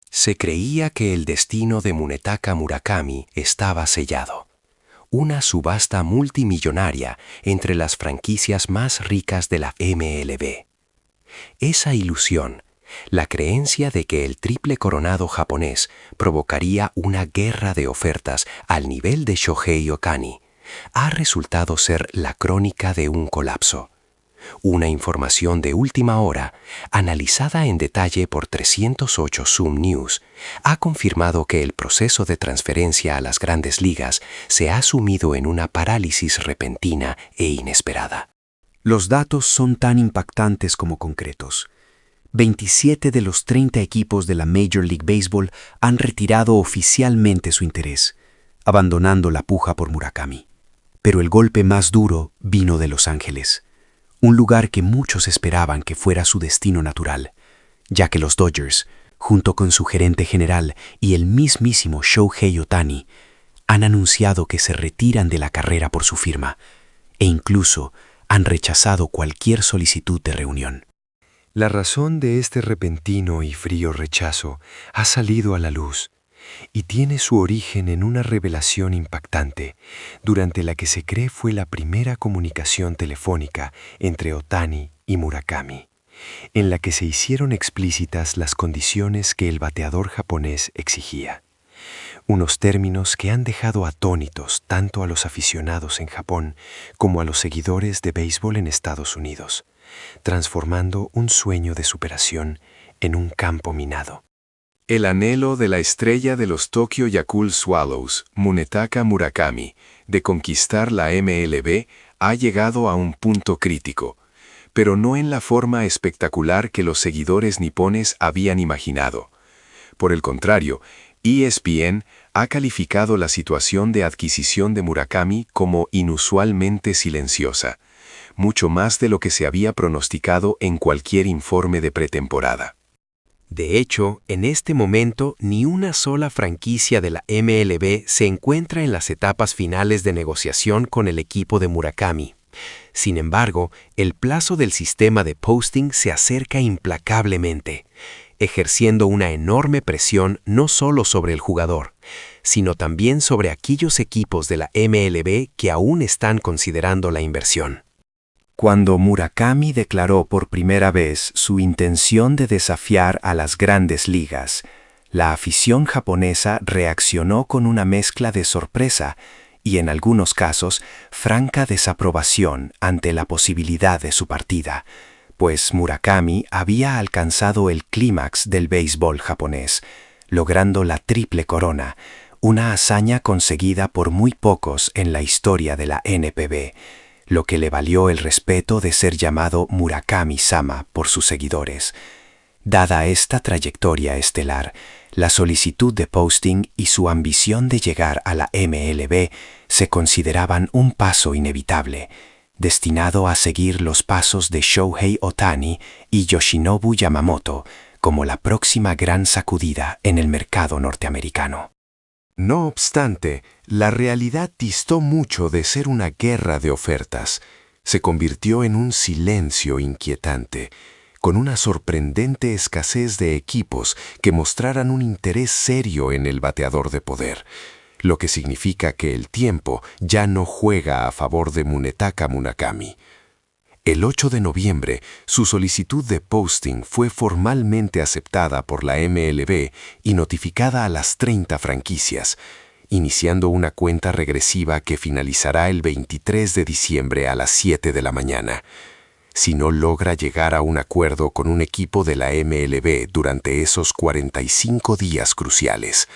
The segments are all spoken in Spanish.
Se creía que el destino de Munetaka Murakami estaba sellado. Una subasta multimillonaria entre las franquicias más ricas de la MLB. Esa ilusión, la creencia de que el triple coronado japonés provocaría una guerra de ofertas al nivel de Shohei Ohtani, ha resultado ser la crónica de un colapso. Una información de última hora, analizada en detalle por 308 Zoom News, ha confirmado que el proceso de transferencia a las grandes ligas se ha sumido en una parálisis repentina e inesperada. Los datos son tan impactantes como concretos. 27 de los 30 equipos de la Major League Baseball han retirado oficialmente su interés, abandonando la puja por Murakami. Pero el golpe más duro vino de Los Ángeles, un lugar que muchos esperaban que fuera su destino natural, ya que los Dodgers, junto con su gerente general y el mismísimo Shohei Ohtani, han anunciado que se retiran de la carrera por su firma, e incluso han rechazado cualquier solicitud de reunión. La razón de este repentino y frío rechazo ha salido a la luz y tiene su origen en una revelación impactante, durante la que se cree fue la primera comunicación telefónica entre Ohtani y Murakami, en la que se hicieron explícitas las condiciones que el bateador japonés exigía. Unos términos que han dejado atónitos tanto a los aficionados en Japón como a los seguidores de béisbol en Estados Unidos, transformando un sueño de superación en un campo minado. El anhelo de la estrella de los Tokyo Yakult Swallows, Munetaka Murakami, de conquistar la MLB ha llegado a un punto crítico, pero no en la forma espectacular que los seguidores nipones habían imaginado. Por el contrario, ESPN ha calificado la situación de adquisición de Murakami como inusualmente silenciosa, mucho más de lo que se había pronosticado en cualquier informe de pretemporada. De hecho, en este momento, ni una sola franquicia de la MLB se encuentra en las etapas finales de negociación con el equipo de Murakami. Sin embargo, el plazo del sistema de posting se acerca implacablemente, ejerciendo una enorme presión no solo sobre el jugador, sino también sobre aquellos equipos de la MLB que aún están considerando la inversión. Cuando Murakami declaró por primera vez su intención de desafiar a las grandes ligas, la afición japonesa reaccionó con una mezcla de sorpresa y, en algunos casos, franca desaprobación ante la posibilidad de su partida, pues Murakami había alcanzado el clímax del béisbol japonés, logrando la triple corona, una hazaña conseguida por muy pocos en la historia de la NPB, lo que le valió el respeto de ser llamado Murakami-sama por sus seguidores. Dada esta trayectoria estelar, la solicitud de posting y su ambición de llegar a la MLB se consideraban un paso inevitable, destinado a seguir los pasos de Shohei Ohtani y Yoshinobu Yamamoto como la próxima gran sacudida en el mercado norteamericano. No obstante, la realidad distó mucho de ser una guerra de ofertas. Se convirtió en un silencio inquietante, con una sorprendente escasez de equipos que mostraran un interés serio en el bateador de poder, lo que significa que el tiempo ya no juega a favor de Munetaka Murakami. El 8 de noviembre, su solicitud de posting fue formalmente aceptada por la MLB y notificada a las 30 franquicias, iniciando una cuenta regresiva que finalizará el 23 de diciembre a las 7 de la mañana. Si no logra llegar a un acuerdo con un equipo de la MLB durante esos 45 días cruciales,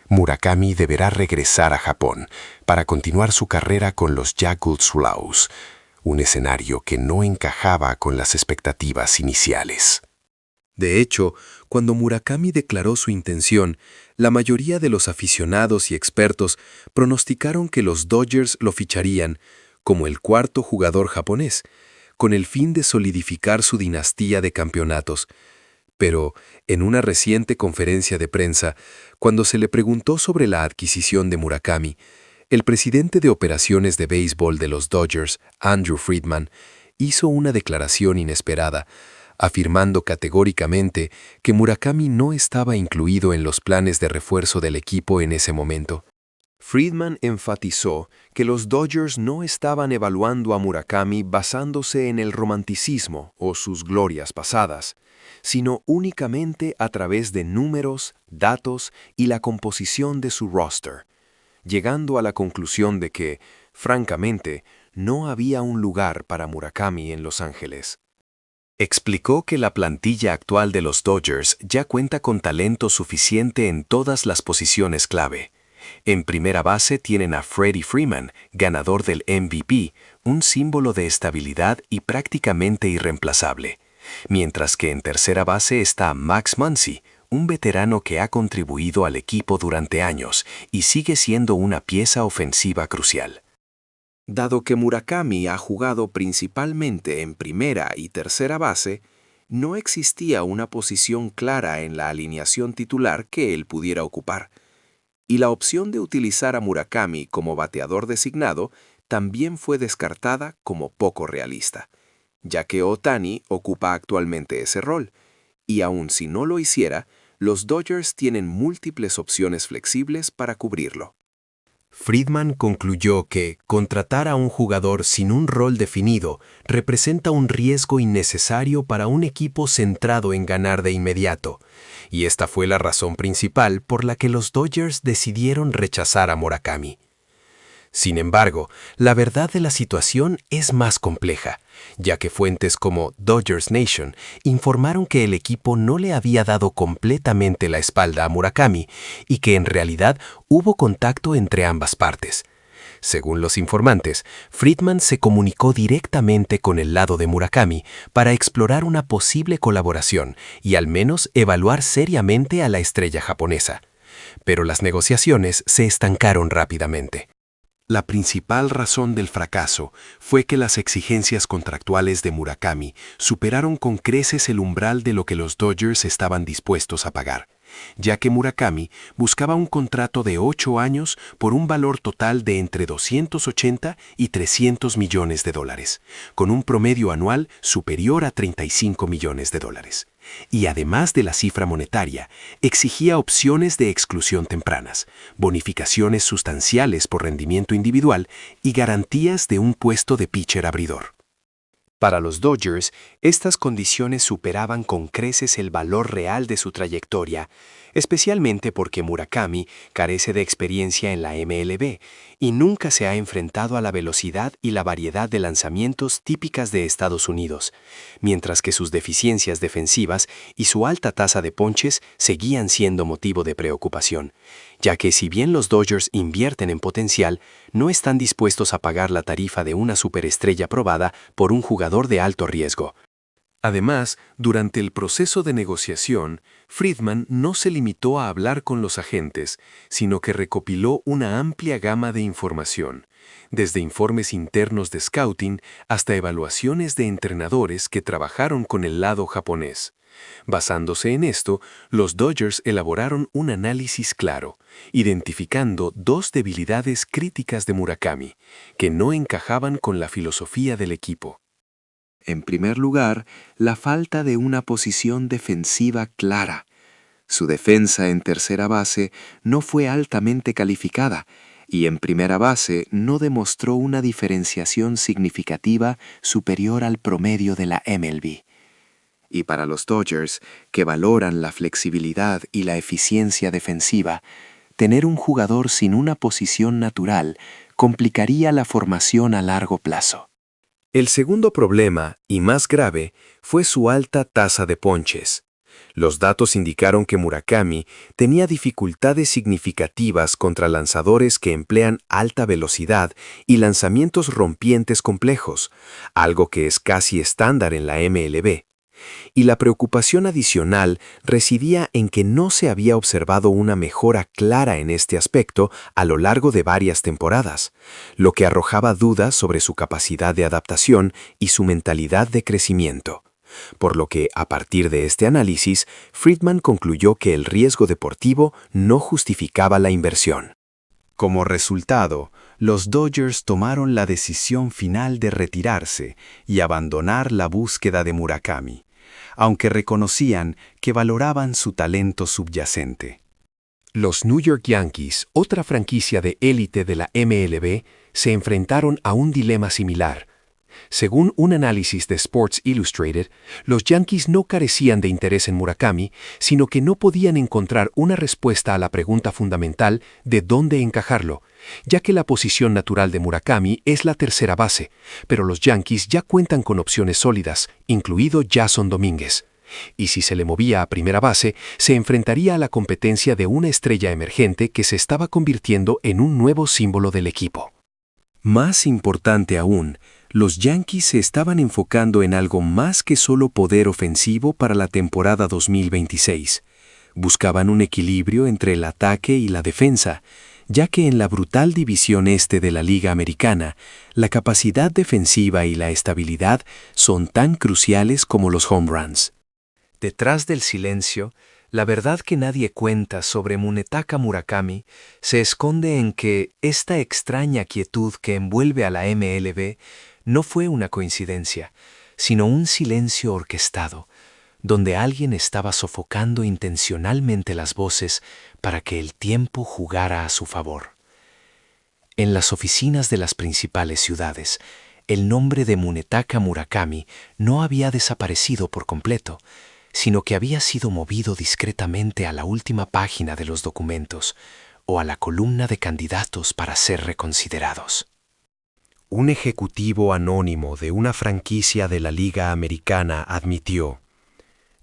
Murakami deberá regresar a Japón para continuar su carrera con los Yakult Swallows, un escenario que no encajaba con las expectativas iniciales. De hecho, cuando Murakami declaró su intención, la mayoría de los aficionados y expertos pronosticaron que los Dodgers lo ficharían como el cuarto jugador japonés, con el fin de solidificar su dinastía de campeonatos. Pero, en una reciente conferencia de prensa, cuando se le preguntó sobre la adquisición de Murakami, el presidente de operaciones de béisbol de los Dodgers, Andrew Friedman, hizo una declaración inesperada, afirmando categóricamente que Murakami no estaba incluido en los planes de refuerzo del equipo en ese momento. Friedman enfatizó que los Dodgers no estaban evaluando a Murakami basándose en el romanticismo o sus glorias pasadas, sino únicamente a través de números, datos y la composición de su roster, llegando a la conclusión de que, francamente, no había un lugar para Murakami en Los Ángeles. Explicó que la plantilla actual de los Dodgers ya cuenta con talento suficiente en todas las posiciones clave. En primera base tienen a Freddie Freeman, ganador del MVP, un símbolo de estabilidad y prácticamente irreemplazable, mientras que en tercera base está Max Muncy, un veterano que ha contribuido al equipo durante años y sigue siendo una pieza ofensiva crucial. Dado que Murakami ha jugado principalmente en primera y tercera base, no existía una posición clara en la alineación titular que él pudiera ocupar, y la opción de utilizar a Murakami como bateador designado también fue descartada como poco realista, ya que Ohtani ocupa actualmente ese rol, y aun si no lo hiciera, los Dodgers tienen múltiples opciones flexibles para cubrirlo. Friedman concluyó que contratar a un jugador sin un rol definido representa un riesgo innecesario para un equipo centrado en ganar de inmediato, y esta fue la razón principal por la que los Dodgers decidieron rechazar a Murakami. Sin embargo, la verdad de la situación es más compleja, ya que fuentes como Dodgers Nation informaron que el equipo no le había dado completamente la espalda a Murakami y que en realidad hubo contacto entre ambas partes. Según los informantes, Friedman se comunicó directamente con el lado de Murakami para explorar una posible colaboración y al menos evaluar seriamente a la estrella japonesa. Pero las negociaciones se estancaron rápidamente. La principal razón del fracaso fue que las exigencias contractuales de Murakami superaron con creces el umbral de lo que los Dodgers estaban dispuestos a pagar, ya que Murakami buscaba un contrato de 8 años por un valor total de entre 280 y 300 millones de dólares, con un promedio anual superior a 35 millones de dólares. Y además de la cifra monetaria, exigía opciones de exclusión tempranas, bonificaciones sustanciales por rendimiento individual y garantías de un puesto de pitcher abridor. Para los Dodgers, estas condiciones superaban con creces el valor real de su trayectoria, especialmente porque Murakami carece de experiencia en la MLB y nunca se ha enfrentado a la velocidad y la variedad de lanzamientos típicas de Estados Unidos, mientras que sus deficiencias defensivas y su alta tasa de ponches seguían siendo motivo de preocupación, ya que si bien los Dodgers invierten en potencial, no están dispuestos a pagar la tarifa de una superestrella probada por un jugador de alto riesgo. Además, durante el proceso de negociación, Friedman no se limitó a hablar con los agentes, sino que recopiló una amplia gama de información, desde informes internos de scouting hasta evaluaciones de entrenadores que trabajaron con el lado japonés. Basándose en esto, los Dodgers elaboraron un análisis claro, identificando 2 debilidades críticas de Murakami, que no encajaban con la filosofía del equipo. En primer lugar, la falta de una posición defensiva clara. Su defensa en tercera base no fue altamente calificada y en primera base no demostró una diferenciación significativa superior al promedio de la MLB. Y para los Dodgers, que valoran la flexibilidad y la eficiencia defensiva, tener un jugador sin una posición natural complicaría la formación a largo plazo. El segundo problema, y más grave, fue su alta tasa de ponches. Los datos indicaron que Murakami tenía dificultades significativas contra lanzadores que emplean alta velocidad y lanzamientos rompientes complejos, algo que es casi estándar en la MLB. Y la preocupación adicional residía en que no se había observado una mejora clara en este aspecto a lo largo de varias temporadas, lo que arrojaba dudas sobre su capacidad de adaptación y su mentalidad de crecimiento. Por lo que, a partir de este análisis, Friedman concluyó que el riesgo deportivo no justificaba la inversión. Como resultado, los Dodgers tomaron la decisión final de retirarse y abandonar la búsqueda de Murakami, aunque reconocían que valoraban su talento subyacente. Los New York Yankees, otra franquicia de élite de la MLB, se enfrentaron a un dilema similar. Según un análisis de Sports Illustrated, los Yankees no carecían de interés en Murakami, sino que no podían encontrar una respuesta a la pregunta fundamental de dónde encajarlo, ya que la posición natural de Murakami es la tercera base, pero los Yankees ya cuentan con opciones sólidas, incluido Jason Domínguez. Y si se le movía a primera base, se enfrentaría a la competencia de una estrella emergente que se estaba convirtiendo en un nuevo símbolo del equipo. Más importante aún, los Yankees se estaban enfocando en algo más que solo poder ofensivo para la temporada 2026. Buscaban un equilibrio entre el ataque y la defensa, ya que en la brutal división este de la Liga Americana, la capacidad defensiva y la estabilidad son tan cruciales como los home runs. Detrás del silencio, la verdad que nadie cuenta sobre Munetaka Murakami se esconde en que esta extraña quietud que envuelve a la MLB no fue una coincidencia, sino un silencio orquestado, donde alguien estaba sofocando intencionalmente las voces para que el tiempo jugara a su favor. En las oficinas de las principales ciudades, el nombre de Munetaka Murakami no había desaparecido por completo, sino que había sido movido discretamente a la última página de los documentos o a la columna de candidatos para ser reconsiderados. Un ejecutivo anónimo de una franquicia de la Liga Americana admitió: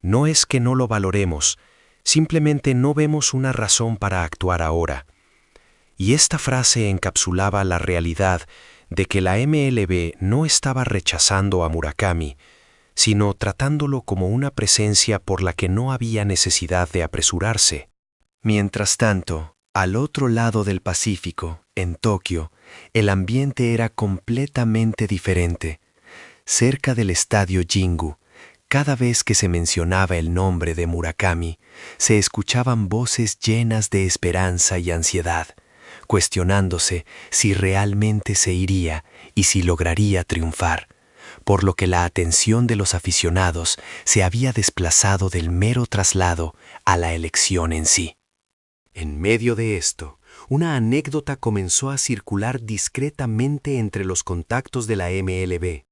«No es que no lo valoremos, simplemente no vemos una razón para actuar ahora». Y esta frase encapsulaba la realidad de que la MLB no estaba rechazando a Murakami, sino tratándolo como una presencia por la que no había necesidad de apresurarse. Mientras tanto, al otro lado del Pacífico, en Tokio, el ambiente era completamente diferente. Cerca del estadio Jingu, cada vez que se mencionaba el nombre de Murakami, se escuchaban voces llenas de esperanza y ansiedad, cuestionándose si realmente se iría y si lograría triunfar, por lo que la atención de los aficionados se había desplazado del mero traslado a la elección en sí. En medio de esto, una anécdota comenzó a circular discretamente entre los contactos de la MLB.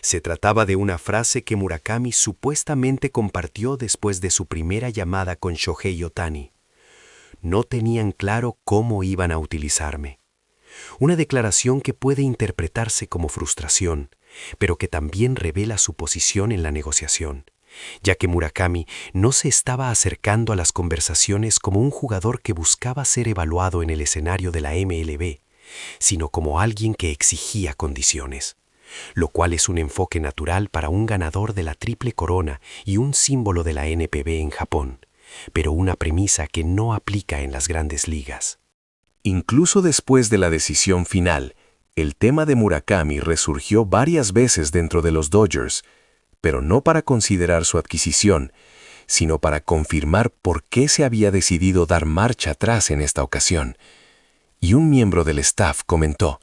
Se trataba de una frase que Murakami supuestamente compartió después de su primera llamada con Shohei Ohtani. No tenían claro cómo iban a utilizarme. Una declaración que puede interpretarse como frustración, pero que también revela su posición en la negociación, ya que Murakami no se estaba acercando a las conversaciones como un jugador que buscaba ser evaluado en el escenario de la MLB, sino como alguien que exigía condiciones, lo cual es un enfoque natural para un ganador de la Triple Corona y un símbolo de la NPB en Japón, pero una premisa que no aplica en las grandes ligas. Incluso después de la decisión final, el tema de Murakami resurgió varias veces dentro de los Dodgers, pero no para considerar su adquisición, sino para confirmar por qué se había decidido dar marcha atrás en esta ocasión. Y un miembro del staff comentó: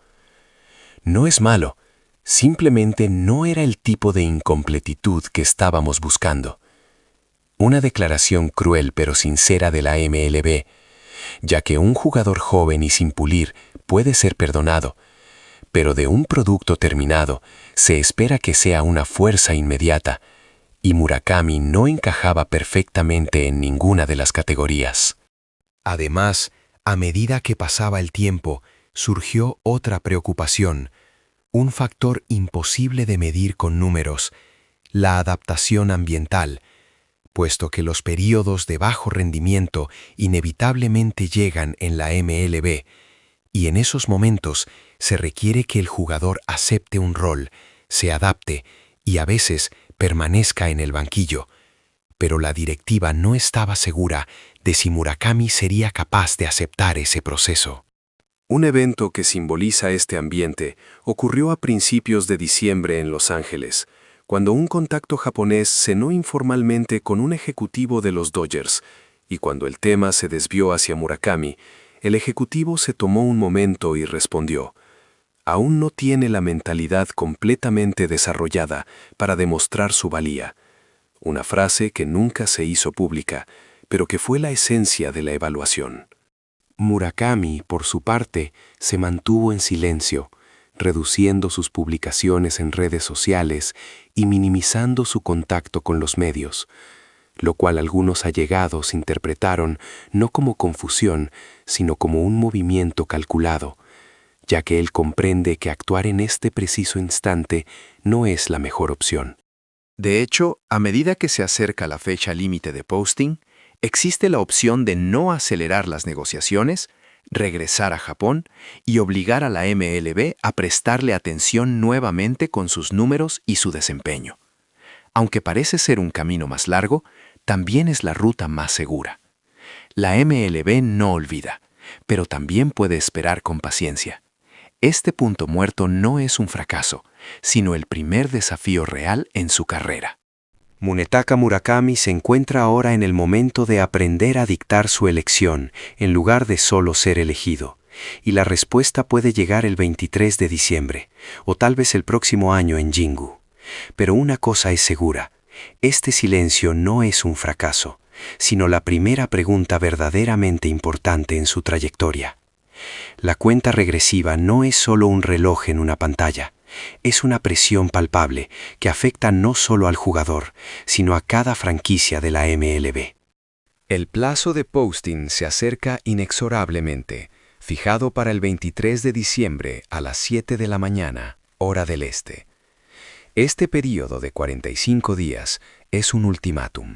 «No es malo, simplemente no era el tipo de incompletitud que estábamos buscando». Una declaración cruel pero sincera de la MLB, ya que un jugador joven y sin pulir puede ser perdonado, pero de un producto terminado se espera que sea una fuerza inmediata, y Murakami no encajaba perfectamente en ninguna de las categorías. Además, a medida que pasaba el tiempo, surgió otra preocupación, un factor imposible de medir con números: la adaptación ambiental, puesto que los períodos de bajo rendimiento inevitablemente llegan en la MLB, y en esos momentos se requiere que el jugador acepte un rol, se adapte y a veces permanezca en el banquillo. Pero la directiva no estaba segura de si Murakami sería capaz de aceptar ese proceso. Un evento que simboliza este ambiente ocurrió a principios de diciembre en Los Ángeles, cuando un contacto japonés cenó informalmente con un ejecutivo de los Dodgers, y cuando el tema se desvió hacia Murakami, el ejecutivo se tomó un momento y respondió: «Aún no tiene la mentalidad completamente desarrollada para demostrar su valía. una frase que nunca se hizo pública, pero que fue la esencia de la evaluación. Murakami, por su parte, se mantuvo en silencio, reduciendo sus publicaciones en redes sociales y minimizando su contacto con los medios, lo cual algunos allegados interpretaron no como confusión, sino como un movimiento calculado, ya que él comprende que actuar en este preciso instante no es la mejor opción. De hecho, a medida que se acerca la fecha límite de posting, existe la opción de no acelerar las negociaciones, regresar a Japón y obligar a la MLB a prestarle atención nuevamente con sus números y su desempeño. Aunque parece ser un camino más largo, también es la ruta más segura. La MLB no olvida, pero también puede esperar con paciencia. Este punto muerto no es un fracaso, sino el primer desafío real en su carrera. Munetaka Murakami se encuentra ahora en el momento de aprender a dictar su elección, en lugar de solo ser elegido. Y la respuesta puede llegar el 23 de diciembre, o tal vez el próximo año en Jingu. Pero una cosa es segura, este silencio no es un fracaso, sino la primera pregunta verdaderamente importante en su trayectoria. La cuenta regresiva no es solo un reloj en una pantalla, es una presión palpable que afecta no solo al jugador, sino a cada franquicia de la MLB. El plazo de posting se acerca inexorablemente, fijado para el 23 de diciembre a las 7 de la mañana, hora del este. Este período de 45 días es un ultimátum.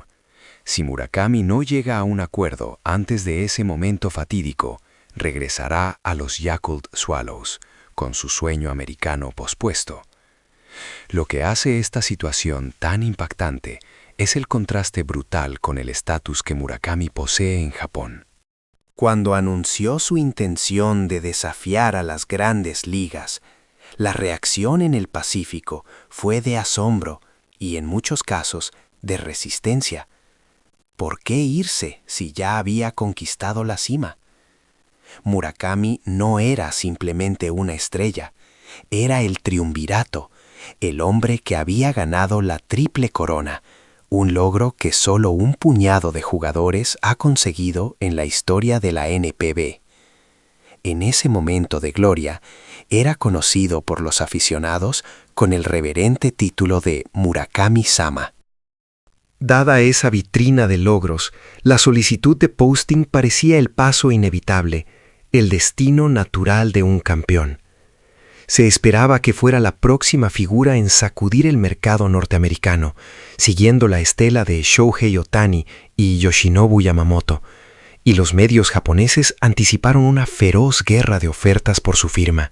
Si Murakami no llega a un acuerdo antes de ese momento fatídico, regresará a los Yakult Swallows, con su sueño americano pospuesto. Lo que hace esta situación tan impactante es el contraste brutal con el estatus que Murakami posee en Japón. Cuando anunció su intención de desafiar a las grandes ligas, la reacción en el Pacífico fue de asombro y, en muchos casos, de resistencia. ¿Por qué irse si ya había conquistado la cima? Murakami no era simplemente una estrella, era el triunvirato, el hombre que había ganado la triple corona, un logro que solo un puñado de jugadores ha conseguido en la historia de la NPB. En ese momento de gloria, era conocido por los aficionados con el reverente título de Murakami-sama. Dada esa vitrina de logros, la solicitud de posting parecía el paso inevitable, el destino natural de un campeón. Se esperaba que fuera la próxima figura en sacudir el mercado norteamericano, siguiendo la estela de Shohei Ohtani y Yoshinobu Yamamoto, y los medios japoneses anticiparon una feroz guerra de ofertas por su firma.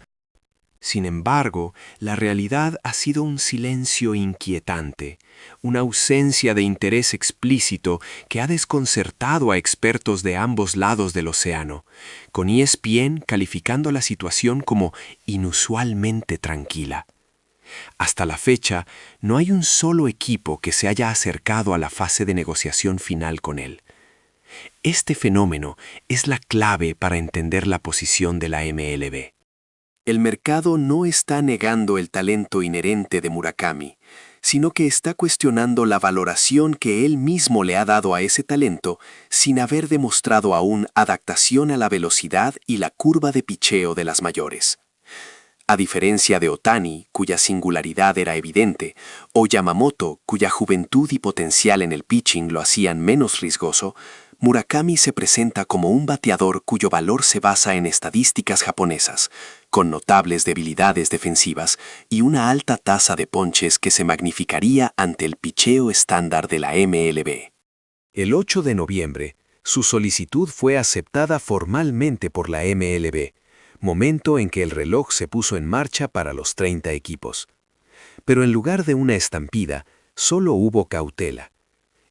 Sin embargo, la realidad ha sido un silencio inquietante, una ausencia de interés explícito que ha desconcertado a expertos de ambos lados del océano, con ESPN calificando la situación como inusualmente tranquila. Hasta la fecha, no hay un solo equipo que se haya acercado a la fase de negociación final con él. Este fenómeno es la clave para entender la posición de la MLB. El mercado no está negando el talento inherente de Murakami, sino que está cuestionando la valoración que él mismo le ha dado a ese talento sin haber demostrado aún adaptación a la velocidad y la curva de picheo de las mayores. A diferencia de Ohtani, cuya singularidad era evidente, o Yamamoto, cuya juventud y potencial en el pitching lo hacían menos riesgoso, Murakami se presenta como un bateador cuyo valor se basa en estadísticas japonesas, con notables debilidades defensivas y una alta tasa de ponches que se magnificaría ante el picheo estándar de la MLB. El 8 de noviembre, su solicitud fue aceptada formalmente por la MLB, momento en que el reloj se puso en marcha para los 30 equipos. Pero en lugar de una estampida, solo hubo cautela.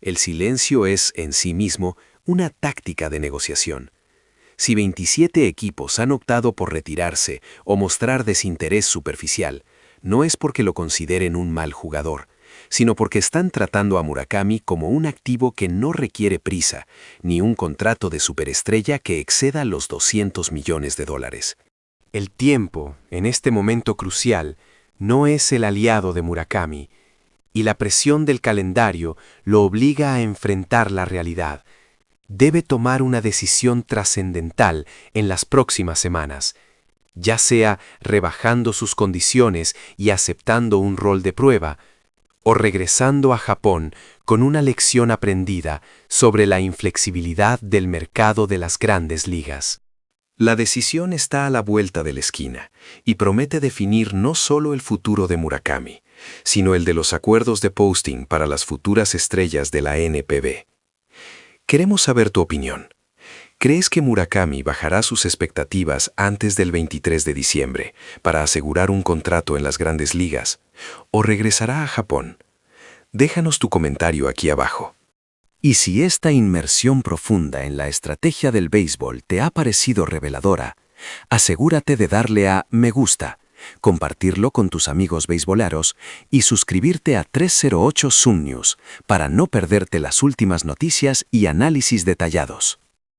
El silencio es, en sí mismo, una táctica de negociación. Si 27 equipos han optado por retirarse o mostrar desinterés superficial, no es porque lo consideren un mal jugador, sino porque están tratando a Murakami como un activo que no requiere prisa, ni un contrato de superestrella que exceda los $200 millones. El tiempo, en este momento crucial, no es el aliado de Murakami, y la presión del calendario lo obliga a enfrentar la realidad. Debe tomar una decisión trascendental en las próximas semanas, ya sea rebajando sus condiciones y aceptando un rol de prueba, o regresando a Japón con una lección aprendida sobre la inflexibilidad del mercado de las grandes ligas. La decisión está a la vuelta de la esquina y promete definir no solo el futuro de Murakami, sino el de los acuerdos de posting para las futuras estrellas de la NPB. Queremos saber tu opinión. ¿Crees que Murakami bajará sus expectativas antes del 23 de diciembre para asegurar un contrato en las grandes ligas? ¿O regresará a Japón? Déjanos tu comentario aquí abajo. Y si esta inmersión profunda en la estrategia del béisbol te ha parecido reveladora, asegúrate de darle a me gusta, compartirlo con tus amigos beisboleros y suscribirte a 308 Sun News para no perderte las últimas noticias y análisis detallados.